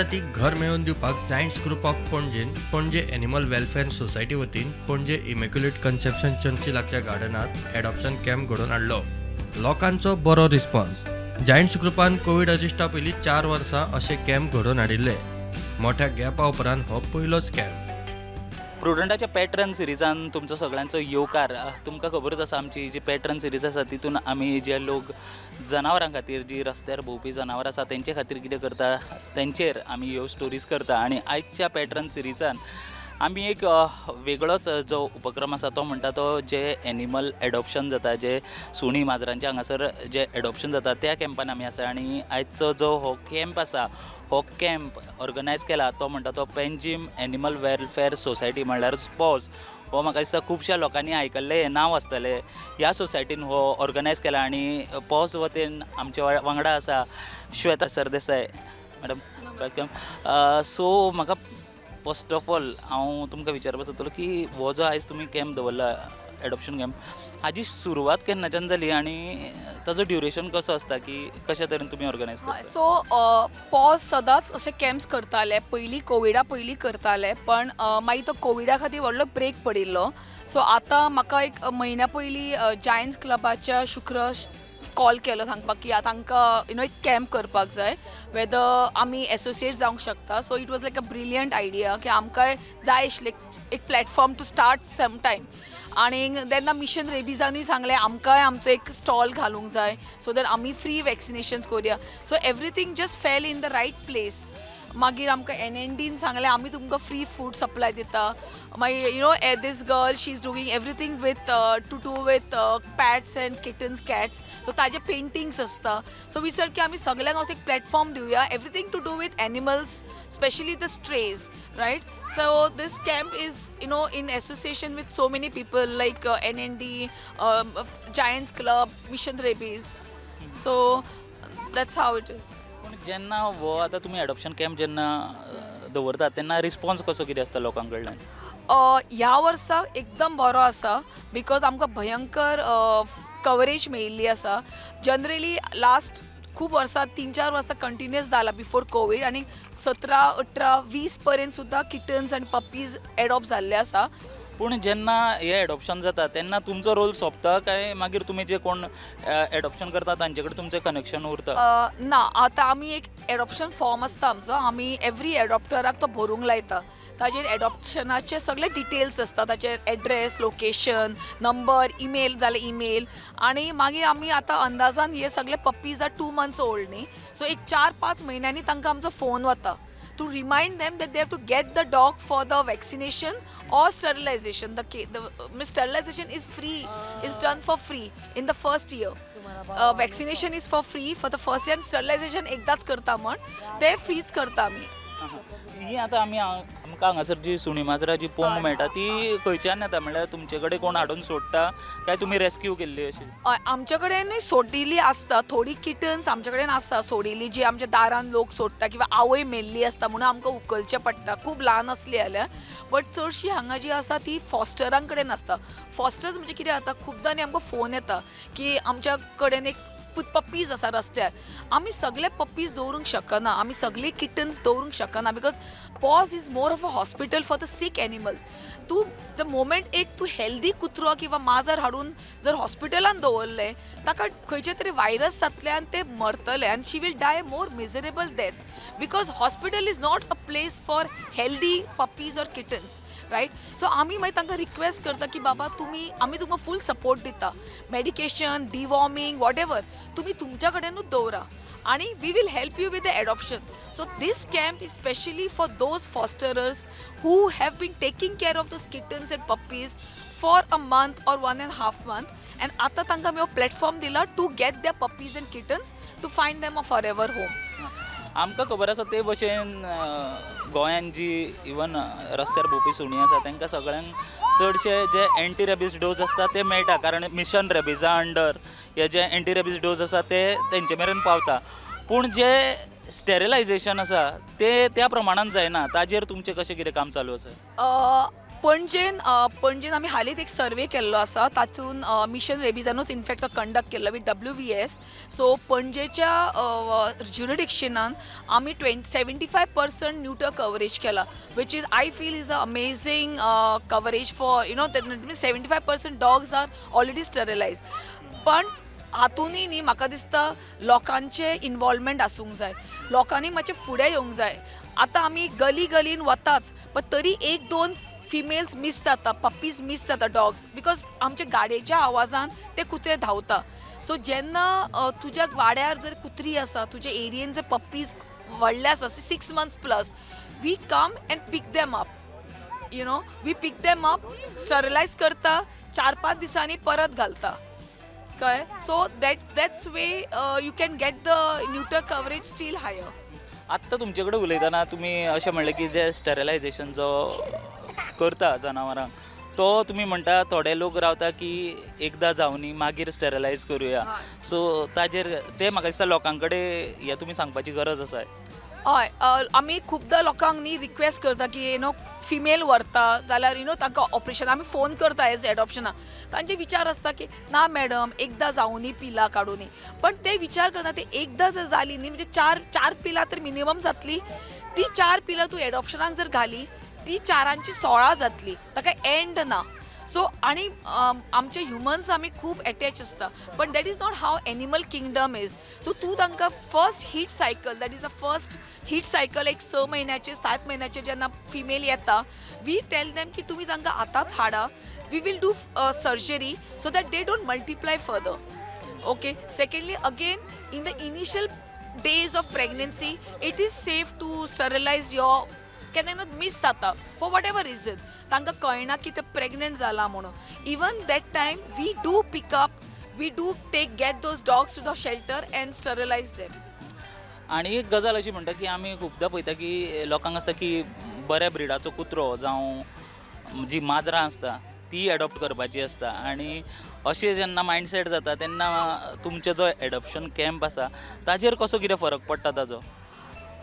नवजातीक घर मेळोवन दिवपाक जायंट्स ग्रुप ऑफ पणजेन पणजे एनिमल वेलफेअर सोसायटी वतीन पणजे इमॅक्युलेट कन्सेप्शन चर्ची लागच्या गार्डनात एडॉप्शन कॅम्प घडोवन हाडलो. लोकांचो बरो रिस्पॉन्स. जायंट्स ग्रुपान कोविड अजिश्टा पयलीं 4 वर्सां असे कॅम्प घडोवन हाडिल्ले. मोठ्या गॅपा उपरांत हो पयलोच कॅम्प. प्रुडंटाच्या पॅटर्न सिरीजान तुमचो सगळ्यांचो येवकार. तुमकां खबरच आसा आमची जी पॅटर्न सिरीज आसा तितून आमी जे लोक जनावरां खातीर जी रस्त्यार भोंवपी जनावरां आसा तेंचे खातीर कितें करता तेंचेर आमी ह्यो स्टोरीज करता. आनी आयच्या पॅटर्न सिरीजान आमी एक वेगळोच जो उपक्रम आसा तो म्हणटा तो जे एनिमल एडॉप्शन जाता, जे सुणी माजरांचे हांगासर जे एडॉप्शन जाता त्या कॅम्पान आमी आसा. आनी आयचो जो हो कॅम्प आसा हो कॅम्प ऑर्गनायज केला तो म्हणटा तो पेंजीम एनिमल वेलफेअर सोसायटी म्हणल्यार पॉज. हो म्हाका दिसता खुबश्या लोकांनी आयकल्लें हें नांव आसतलें. ह्या सोसायटीन हो ऑर्गनायज केला आनी पॉज वतीन आमचे वांगडा आसा Shweta Sardesai madam. Welcome. So म्हाका फर्स्ट ऑफ ऑल हांव तुमकां विचारपाक सोदतलो की हो जो आयज तुमी कॅम्प दवरला एडॉप्शन कॅम्प हाजी सुरवात केन्नाच्यान जाली आनी ताजो ड्युरेशन कसो आसता की कशा तरेन तुमी ऑर्गनायज करता? सो पॉज सदांच अशे कॅम्प्स करताले. पयलीं कोविडा पयलीं करताले पण मागीर तो कोविडा खातीर व्हडलो ब्रेक पडिल्लो. सो आतां म्हाका एक म्हयन्या पयलीं जायंट्स क्लबाच्या शुक्र कॉल केलो सांगपाक की तांकां एक कॅम्प करपाक जाय, वेदर आमी एसोसिएट जावंक शकता. So it was like a brilliant idea की आमकां जाय आशिल्लें एक platform to start some time. आनी तेन्ना मिशन रेबीजानूय सांगलें आमकांय आमचो एक स्टॉल घालूंक जाय सो दॅट आमी फ्री वॅक्सिनेशन्स करुया. So everything just fell in the right place. मागीर आमकां NNDन सांगलें आमी तुमकां फ्री फूड सप्लाय दिता. मागीर this girl she is doing everything with to do with pets and kittens cats. So ताजे पेंटिंग्स आसता. सो विचार की आमी सगळ्यांक असो एक प्लॅटफॉर्म दिवया everything to do with animals specially the strays, right. So this camp is in association with so many people like NND, Giants Club, Mission Rabies. So that's how it is. पूण जेन्ना हो आतां तुमी adoption camp जेन्ना दवरतात तेन्ना response कसो कितें आसता लोकां कडल्यान? ह्या वर्सा एकदम बरो आसा बिकॉज आमकां भयंकर कवरेज मेळिल्ली आसा. जनरली लास्ट खूब वर्सां 3-4 वर्सां कंटिन्युअस जाला बिफोर कोवीड आनी 17, 18, 20 पर्यंत सुद्दां किटन्स आनी पपीज एडॉप्ट जाल्ले आसा. पूण जेन्ना हें एडॉप्शन जाता तेन्ना तुमचो रोल सोंपता काय मागीर तुमी जे कोण एडॉप्शन करता तांचे कडेन तुमचें कनेक्शन उरता? ना, आतां आमी एक एडॉप्शन फॉर्म आसता आमचो. आमी एवरी एडॉप्टराक तो भरूंक लायता. ताजेर एडॉप्शनाचे सगळे डिटेल्स आसता. ताचेर एड्रेस, लोकेशन, नंबर, ईमेल जाल्यार ईमेल. आनी मागीर आमी आतां अंदाजान हे सगळे पपीज आर 2 months ओल्ड न्ही. सो एक 4-5 म्हयन्यांनी तांकां आमचो फोन वता to remind them that they have to get the dog for the vaccination or sterilization. The sterilization is free, is done for free in the first year. Vaccination is for free for the first year and sterilization एकदाच करता म्हण ते फ्रीच करता आमी. ही आतां आमकां हांगासर जी सुणी माजरां जी पोवंक मेळटा ती खंयच्यान येता? म्हणल्यार तुमचे कडेन कोण हाडून सोडटा काय तुमी रेस्क्यू केल्ली अशी? आमचे कडेनूय सोडिल्ली आसता. थोडी किटन्स आमचे कडेन आसता सोडिल्ली जी आमच्या दारान लोक सोडटा किंवा आवय मेल्ली आसता म्हणून आमकां उखलचें पडटा खूब ल्हान असली जाल्यार. बट चडशी हांगा जी आसा ती फॉस्टरां कडेन आसता. फॉस्टर्स म्हणजे कितें जाता खूबदां न्ही आमकां फोन येता की आमच्या कडेन एक पपीज आसा रस्त्यार. आमी सगळे पपीज दवरूंक शकना, आमी सगळी किटन्स दवरूंक शकना because pause is more of a hospital for the sick animals. तूं द मोमेंट एक तूं हेल्दी कुत्रो किंवा माजर हाडून जर हॉस्पिटलान दवरलें ताका खंयचे तरी वायरस जातल्यान ते मरतले आनी she will die more miserable death because hospital is not a place for healthy puppies or kittens, right. So आमी मागीर तांकां रिक्वेस्ट करता की बाबा आमी तुमकां फूल सपोर्ट दिता. मेडिकेशन, डिवॉर्मिंग, वॉट एवर तुम्ही तुमच्या कडेनूच दवरा आणि we will help you with the adoption. So this camp is specially for those fosterers who have been taking care of those kittens and puppies for a month और 1.5 months. And आतां तांकां आमी हो प्लॅटफॉर्म दिला to get the puppies and kittens to find them a forever home. आमकां खबर आसा ते भशेन गोंयान जी इवन रस्त्यार भोंवपी सुणी आसा तांकां सगळ्यांक चडशे जे एंटी रेबीज डोज आसता ते मेळटा कारण मिशन रेबीजा अंडर हे जे एंटी रेबीज डोज आसा ते तेंचे मेरेन पावता. पूण जे स्टेरिलायझेशन आसा ते त्या प्रमाणान जायना. ताजेर तुमचें कशें कितें काम चालू आसा? पणजेन आमी हालींच एक सर्वे केल्लो आसा, तातूंत मिशन रेबिजानूच इनफॅक्ट कंडक्ट केल्लो विथ WVS. सो पणजेच्या ज्युरिडिक्शनान आमी 75% न्यूटर कवरेज केला, which is I feel is a amazing coverage for 75% dogs are already sterilise. पण हातूंय न्ही म्हाका दिसता लोकांचे इन्वॉल्वमेंट आसूंक जाय, लोकांनी मातशें फुडें येवंक जाय. आतां आमी गलीन वताच, पण तरी 1-2 फिमेल्स मिस जाता, पप्पीज मिस जाता डॉग्स, बिकॉज आमच्या गाडयेच्या आवाजान ते कुत्रे धांवता. सो जेन्ना तुज्या वाड्यार जर कुत्री आसा, तुज्या एरियेन जर पप्पीज व्हडले आसा 6 months plus, we come and pick them up, we pick them up, sterilise करता, 4-5 दिसांनी परत घालता कळ्ळें. So that's way you can get the neuter coverage still higher. आत्ता तुमचे कडेन उलयतना तुमी अशें म्हणलें की जे स्टरलायझेशन जो करता जनावरांक, तो तुमी म्हणटा थोडे लोक रावता की एकदां जावनी मागीर स्टरलायज करुया. सो ताजेर ते म्हाका दिसता लोकां कडेन हें तुमी सांगपाची गरज आसा. हय, आमी खुबदां लोकांक न्ही रिक्वेस्ट करता की फिमेल व्हरता जाल्यार तांकां ऑपरेशन आमी फोन करता एज एडॉप्शना. तांचे विचार आसता की ना मॅडम एकदां जावनी पिलां काडूनी, पण ते विचार करता ते एकदां जर जाली न्ही म्हणजे 4 पिलां तर मिनिमम जातली. ती 4 पिलां तूं एडॉप्शनाक जर घाली ती 4ची 16 जातली, ताका एंड ना. सो आनी आमचे ह्युमन्स आमी खूब एटॅच आसता, पण that is not how animal kingdom is. तूं तांकां first heat cycle, that is the first heat cycle, एक 6 महिन्याचे 7 महिन्याचे जेन्ना फिमेल येता, वी टेल देम की तुमी तांकां आतांच हाडा, we will do surgery so that they don't multiply further. Okay. Secondly again in the initial days of pregnancy it is safe to sterilize your केन्ना मिस जाता फॉर वॉट एवर रिजन, तांकां कळना की ते प्रेग्नंट जाला म्हणून. Even that time we do pickup, we do get those dogs to the shelter and sterilise them. आनी एक गजाल अशी म्हणटा की आमी खुबदां पळयता की लोकांक आसता की बऱ्या ब्रिडाचो कुत्रो जावं जी माजरां आसता ती एडॉप्ट करपाची आसता, आनी अशें जेन्ना मायंडसेट जाता तेन्ना तुमचो जो एडॉप्शन कॅम्प आसा ताजेर कसो कितें फरक पडटा ताजो?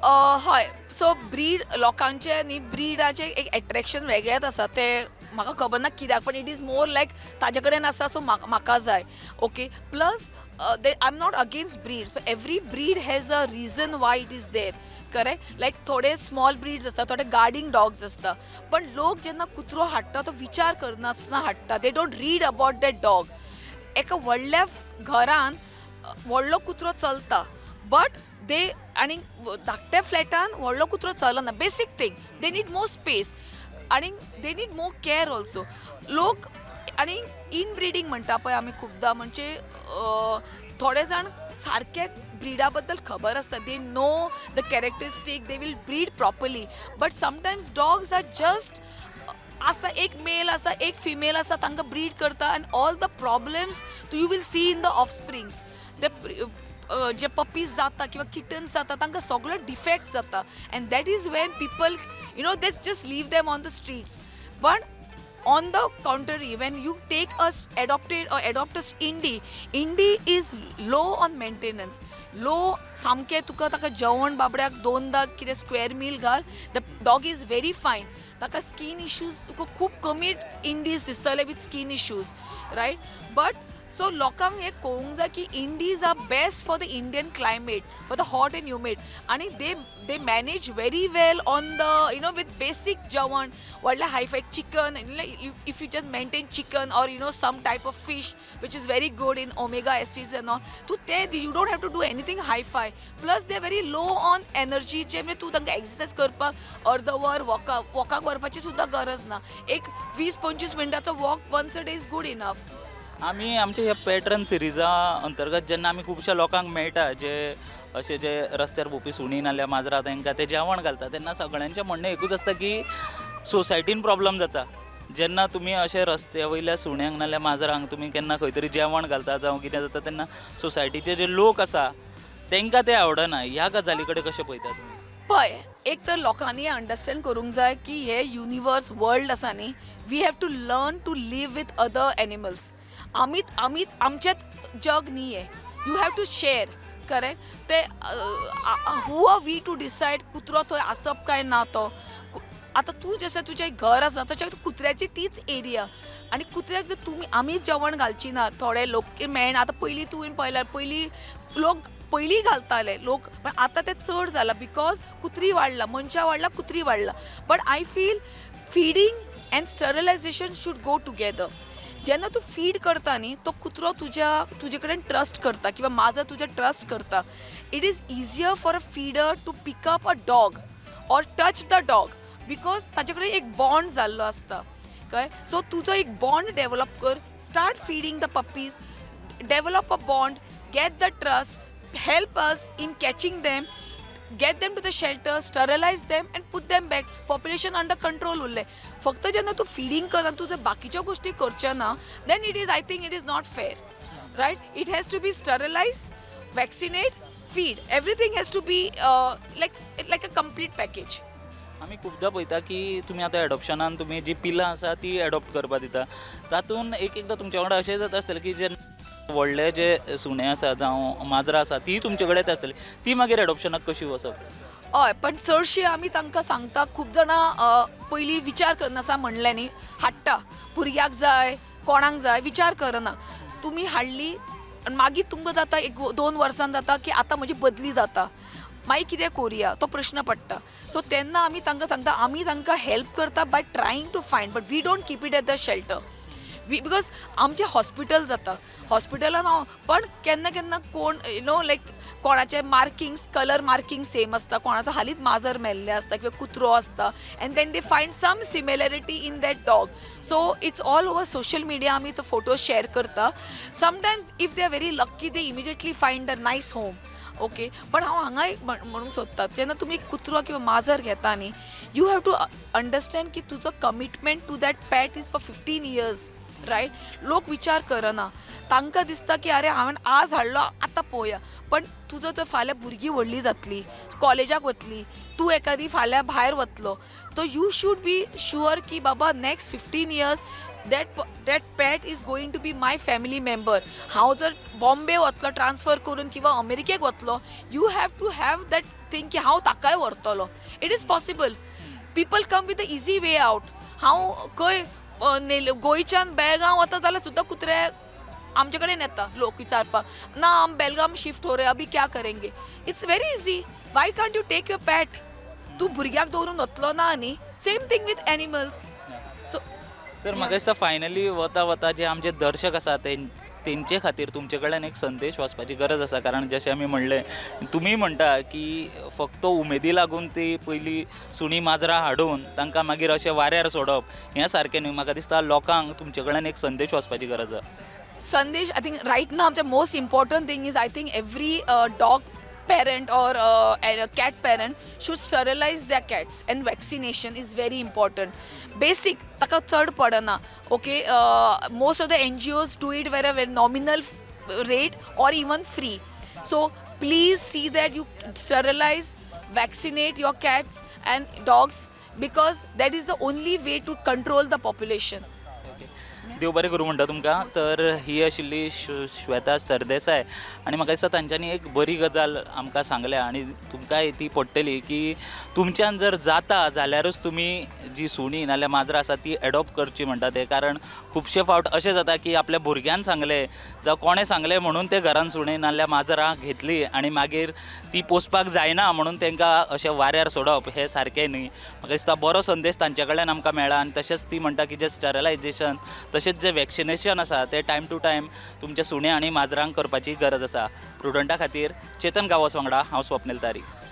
हय, सो ब्रीड लोकांचे न्ही ब्रिडाचे एक एट्रॅक्शन वेगळेंच आसा, ते म्हाका खबर ना कित्याक, पण इट इज मोर लायक ताजे कडेन आसा सो म्हाका जाय. Okay. Plus I am not against breeds, every breed has a reason why it is there. Correct. Like थोडे स्मॉल ब्रीड्स आसता, थोडे गार्डिंग डॉग्स आसता, पण लोक जेन्ना कुत्रो हाडटा तो विचार करनासतना हाडटा. They don't read about that dog. एका व्हडल्या घरान व्हडलो कुत्रो चलता, बट दे आनी धाकट्या फ्लॅटान व्हडलो कुत्रो चलना. Basic thing, they need more space आनी they need more care also. लोक आनी इनब्रिडींग म्हणटा पळय आमी खुबदां, म्हणजे थोडे जाण सारके ब्रिडा बद्दल खबर आसता, they know the characteristic, they will breed properly, but sometimes dogs are just आसा एक मेल आसा एक फिमेल आसा तांकां ब्रीड करता and all the problems you will see in the offsprings. जे पपीज जाता किंवा किटन्स जाता तांकां सगळो डिफेक्ट जाता, and that is when people they just leave them on the streets. But on the contrary, when you take adopt a Indie is low on maintenance, low. सामके तुका ताका जेवण बाबड्याक 2दा कितें स्क्वेअर मील घाल, the dog is very fine. ताका skin issues तुका खूब कमी इंडीज दिसतले with skin issues, right. But so लोकांक हें कळूंक जाय की indies are best for the Indian climate, for the hot and humid, आनी they manage very well on the with basic जेवण, व्हडले hi fi chicken. If you just maintain chicken or some type of fish which is very good in omega acids and all, तूं ते you don't have to do anything hi fi. Plus they very low on एनर्जीचे, म्हणजे तूं तांकां exercise करपाक अर्द वर वॉकाक व्हरपाची सुद्दां गरज ना. एक 20-25 मिनटाचो walk once a day is good enough. आमी आमच्या ह्या पॅटर्न सिरिजा अंतर्गत जेन्ना आमी खुबशा लोकांक मेळटा जे अशे जे रस्त्यार भोंवपी सुणी नाल्या माजरां तांकां ते जेवण घालता, तेन्ना सगळ्यांचें म्हणणें एकूच आसता की सोसायटीन प्रॉब्लम जाता. जेन्ना तुमी अशे रस्त्या वयल्या सुण्यांक नाल्या माजरांक तुमी केन्ना खंय तरी जेवण घालता जावं कितें जाता, तेन्ना सोसायटीचे जे लोक आसा तांकां तें आवडना. ह्या गजाली कडेन कशें पळयता तुमी? पळय, एक तर लोकांनी अंडरस्टँड करूंक जाय की हे युनिवर्स वर्ल्ड आसा न्ही, we have to learn to live with other animals. आमीच आमचेच जग न्ही हे, you have to share. Correct. ते who are we to decide कुत्रो थंय आसप काय ना तो. आता तू जसं तुझे घर आसा तशें कुत्र्याची तीच एरिया आनी कुत्र्याक जर आमीच जेवण घालची ना थोडे लोक मेळना आतां पयलीं तुवें पळयल्यार पयलीं लोक पयलीं घालताले लोक पण आतां तें चड जालां बिकॉज कुत्री वाडला मनशां वाडला कुत्री वाडला but I feel feeding and sterilisation should go together जेन्ना तूं फीड करता न्ही तो कुत्रो तुजे कडेन ट्रस्ट करता किंवा माजर तुजें ट्रस्ट करता it is easier for a feeder to pick up a dog or touch the dog because ताजे कडेन एक बॉन्ड जाल्लो आसता कळ्ळें सो तुजो एक बॉन्ड डेवलप कर start feeding the puppy's develop a bond get the trust help us in catching them get them to the shelter, sterilize them and put them back. Population under control उरले फक्त जेन्ना तूं feeding करता तूं जर बाकीच्यो गोष्टी करच्यो ना then it is I think it is not fair, right? It has to be sterilize, vaccinate, feed. Everything has to be like a complete package. आमी खूबदां पळयता की तुमी आतां एडॉप्शनान तुमी जी पिलां आसा ती एडॉप्ट करपा दिता तातूंत एकदां तुमच्या वांगडा अशें जाता आसतलें की जे व्हडले जे सुणे आसा जावं माजरां आसा ती तुमचे कडेन येता आसतली ती मागीर एडॉप्शनाक कशी वचप हय पण चडशी आमी तांकां सांगता खूब जाणां पयलीं विचार करनासा म्हणलें न्ही हाडटा भुरग्याक जाय कोणाक जाय विचार करना तुमी हाडली आनी मागीर तुमकां जाता 1-2 वर्सान जाता की आतां म्हजी बदली जाता मागीर कितें करुया तो प्रश्न पडटा सो तेन्ना आमी तांकां सांगता आमी तांकां हेल्प करता by trying to find but we don't keep it at the shelter because आमचे हॉस्पिटल जाता हॉस्पिटलान हांव पण केन्ना केन्ना कोण लायक कोणाचे मार्किंग्स कलर मार्किंग सेम आसता कोणाचो हालींच माजर मेल्ले आसता किंवा कुत्रो आसता and then they find some similarity in that dog so it's all over social media आमी तो फोटो शेअर करता sometimes if they are very lucky they immediately find a nice home okay पण हांव हांगा एक म्हणूंक सोदता जेन्ना तुमी कुत्रो किंवा माजर घेता न्ही यू हॅव टू अंडरस्टँड की तुजो commitment to that pet is for 15 years right लोक विचार करना तांकां दिसता की अरे हांवें आज हाडलो आतां पळोवया पण तुजो जर फाल्यां भुरगीं व्हडली जातली कॉलेजाक वतली तूं एकादी फाल्यां भायर वतलो तो यू शूड बी शुअर की बाबा next 15 years that pet is going to be my family member हांव जर बॉम्बे वतलो ट्रान्सफर करून किंवा अमेरिकेक वतलो you have to have that thing की हांव ताकाय व्हरतलो it is possible people come with the easy way out हांव खंय गोंयच्यान बेळगांव वता जाल्यार सुद्दां कुत्रे आमचे कडेन येता लोक विचारपाक ना हम बेलगाम शिफ्ट हो रहे अभी क्या करेंगे it's very easy why can't you take your pet तूं भुरग्याक दवरून वतलो ना न्ही same thing with animals so तर म्हाका दिसता फायनली वता जे आमचे दर्शक आसा तेंचे खातीर तुमचे कडल्यान एक संदेश वचपाची गरज आसा कारण जशें आमी म्हणलें तुमी म्हणटा की फक्त उमेदी लागून ती पयलीं सुणी माजरां हाडून तांकां मागीर अशें वाऱ्यार सोडप हें सारकें न्ही म्हाका दिसता लोकांक तुमचे कडल्यान एक संदेश वचपाची गरज आसा संदेश I think right now the most important thing is I think every dog parent or a cat parent should sterilize their cats and vaccination is very important basic taka chad padana okay most of the NGOs do it very nominal rate or even free so please see that you sterilize vaccinate your cats and dogs because that is the only way to control the population देव बरें करूं म्हणटा तुमकां तर ही आशिल्ली श्वेता सरदेसाय आनी म्हाका दिसता तांच्यांनी एक बरी गजाल आमकां सांगल्या आनी तुमकांय ती पडटली की तुमच्यान जर जाता जाल्यारूच तुमी जी सुणी नाल्यार माजरां आसा ती एडॉप्ट करची म्हणटा ते कारण खुबशे फावट अशें जाता की आपल्या भुरग्यान सांगलें जावं कोणें सांगलें म्हणून ते घरान सुणी नाल्यार माजरां घेतली आनी मागीर ती पोसपाक जायना म्हणून तांकां अशें वाऱ्यार सोडप हें सारकें न्ही म्हाका दिसता बरो संदेश तांचे कडल्यान आमकां मेळ्ळा आनी तशेंच ती म्हणटा की जे स्टरलायझेशन तशेंच जे वॅक्सिनेशन आसा ते टायम टू टायम तुमच्या सुणे आनी माजरांक करपाची गरज आसा प्रुडंटा खातीर चेतन गांवस वांगडा हांव स्वप्नील तारी